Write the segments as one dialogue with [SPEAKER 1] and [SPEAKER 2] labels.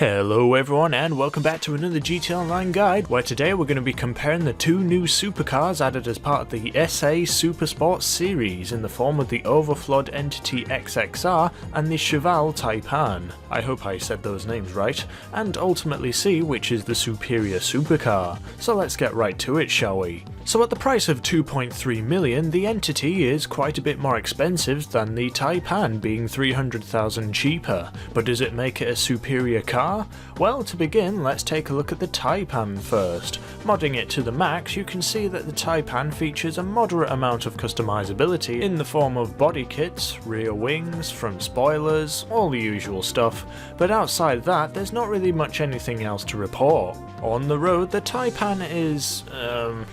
[SPEAKER 1] Hello everyone and welcome back to another GT Online guide, where today we're going to be comparing the two new supercars added as part of the SA Supersport series in the form of the Overflod Entity XXR and the Cheval Taipan. I hope I said those names right, and ultimately see which is the superior supercar. So let's get right to it, shall we? So at the price of 2.3 million, the Entity is quite a bit more expensive than the Taipan, being 300,000 cheaper. But does it make it a superior car? Well, to begin, let's take a look at the Taipan first. Modding it to the max, you can see that the Taipan features a moderate amount of customizability in the form of body kits, rear wings, front spoilers, all the usual stuff. But outside that, there's not really much anything else to report. On the road, the Taipan is,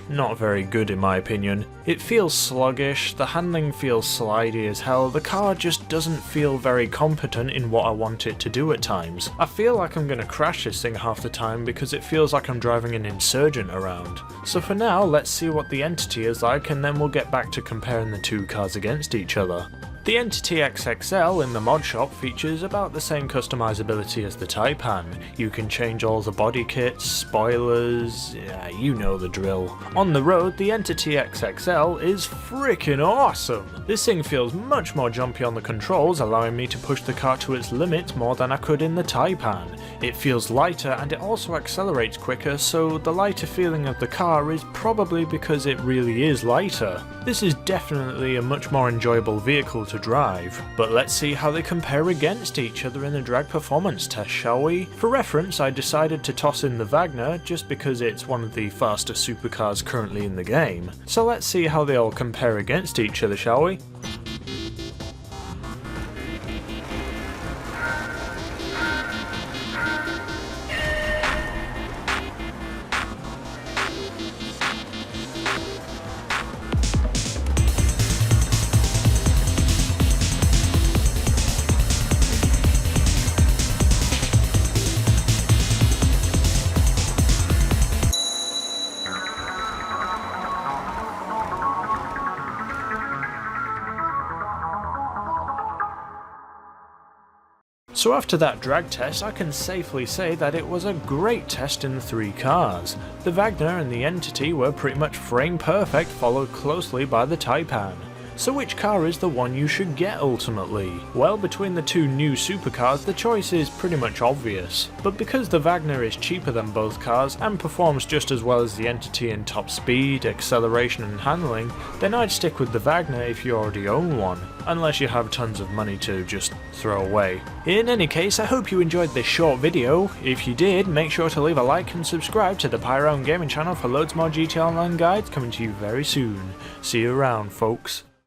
[SPEAKER 1] not very good in my opinion. It feels sluggish, the handling feels slidey as hell, the car just doesn't feel very competent in what I want it to do at times. I feel like I'm gonna crash this thing half the time because it feels like I'm driving an insurgent around. So for now, let's see what the Entity is like and then we'll get back to comparing the two cars against each other. The Entity XXL in the mod shop features about the same customizability as the Taipan. You can change all the body kits, spoilers, yeah, you know the drill. On the road, the Entity XXL is freaking awesome! This thing feels much more jumpy on the controls, allowing me to push the car to its limit more than I could in the Taipan. It feels lighter and it also accelerates quicker, so the lighter feeling of the car is probably because it really is lighter. This is definitely a much more enjoyable vehicle to drive, but let's see how they compare against each other in the drag performance test, shall we? For reference, I decided to toss in the Wagner just because it's one of the fastest supercars currently in the game. So let's see how they all compare against each other, shall we? So after that drag test, I can safely say that it was a great test in the three cars. The Wagner and the Entity were pretty much frame perfect, followed closely by the Taipan. So which car is the one you should get ultimately? Well, between the two new supercars, the choice is pretty much obvious. But because the Wagner is cheaper than both cars and performs just as well as the Entity in top speed, acceleration and handling, then I'd stick with the Wagner if you already own one, unless you have tons of money to just throw away. In any case, I hope you enjoyed this short video. If you did, make sure to leave a like and subscribe to the Pyro Gaming channel for loads more GT Online guides coming to you very soon. See you around, folks.